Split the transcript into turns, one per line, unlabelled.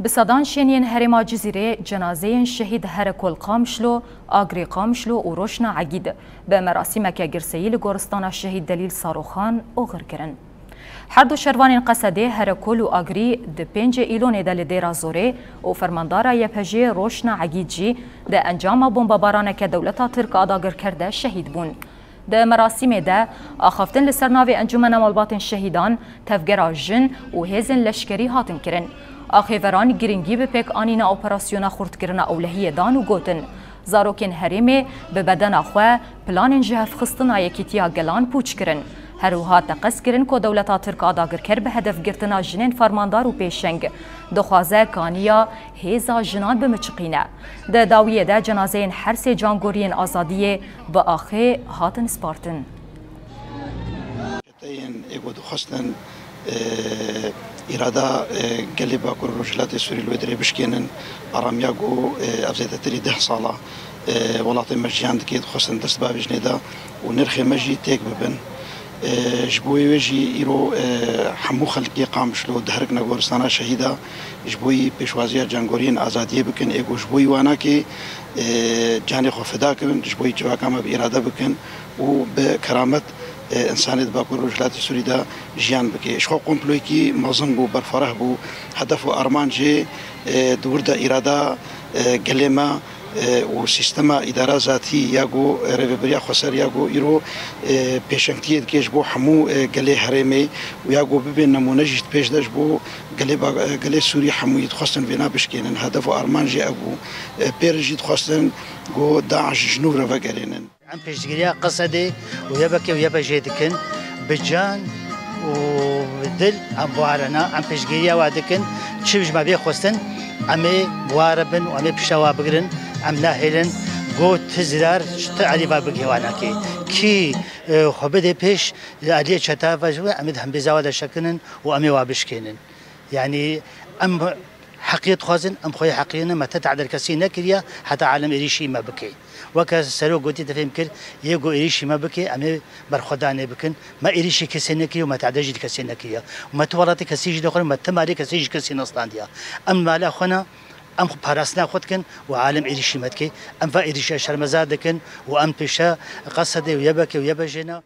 بصدان شینین هرما جزیره جنازه شهید هرکل قامشلو آگری قامشلو و روشنا عگید به مراسم که گرسیی لگورستان شهید دلیل صاروخان اوغر کرن. هر دو شروان قصده هرکل و آگری ده 5 ایلون دل دیرا زوره و فرماندارا یپجی روشنا عگید جی ده انجام بمباران که دولتا ترک آداگر کرده شهید بون. ده مراسم ده آخفتن لسرناوی انجمن مالبات شهیدان تفگرا جن و هزن لشکری هاتن کرن. آخیوران گرینگی به پیک آنینا اپراسیونا خورد کرنا اولهی دان و گوتن. زاروکین هریمه به بدن آخواه پلان جهف خستنا یکیتیا گلان پوچ کرن. هروها تقص کرن که دولتا ترک آداگر کر به هدف گرتنا جنین فرماندار و پیشنگ. دخوازه کانیا هیزا جنان بمچقینه. ده داویه ده جنازه هر سه جانگورین آزادیه با آخه هاتن سپارتن.
إرادة قلبا كل رجلات سوري الودري بشكينن أرامياغو أبزيد تري 10 صالة ولاطي مجيان كيد خصن درس باب جنيدا ونرخي مجي تيك ببن جبوي وجي إيرو حمو خلقي قامشلو دهرقنا غورستانا شهيدا جبوي بيشوازيا جانغورين آزادية بكن إيغو جبوي وانا كي جاني خفدا كن جبوي جواكاما بإرادة بكن وبكرامة انسانیت باکور رجلات سوری دا جیان بکی شخو قمپلوی کی مازن بو برفره بو هدف و ارمان جه دور دا اراده گلما و سیستم اداره ذاتی یاگو ریبریا خسر یاگو ایرو پیشنگتیت کش بو همو گله هرمی و یاگو ببین نمونه جت پیش داش بو گله سوری همویت خواستن بنا بشکنن هدف و ارمان جه ابو پیر جت خواستن گو داعش جنوب رو وگرینن.
عم بيشتغليها قصدي ويبا جيدكن بجان ودل عم بوارنا عم بيشتغليها وادكن تشبج ما بيخوستن عمي بواربن وعمي بشوا بقرن عم ناهلن قوت تزرار تعرف بقيواناكي كي خبدي بيش عليه شتافة عمد هم بزاوده شكنن وعمي وابشكينن يعني ام حقيقة خازن ام خوي حقيقة ما تتعدل كسي نكريا حتى عالم إريشي ما بكي وكسرو قلتي تفهم كل يجو إريشي ما بكي أمي برخداني بكن ما إريشي كسي نكريا وما تعدجي كسي نكريا وما تورطي كسي جد آخر ما تماري كسي جد كسي نصلانديا أم مالا خنا أم بارسنا خدكن وعالم إريشي متكي أم فا إريشي شرمزادكن وأم بيشا قصدي ويبكي ويبجينا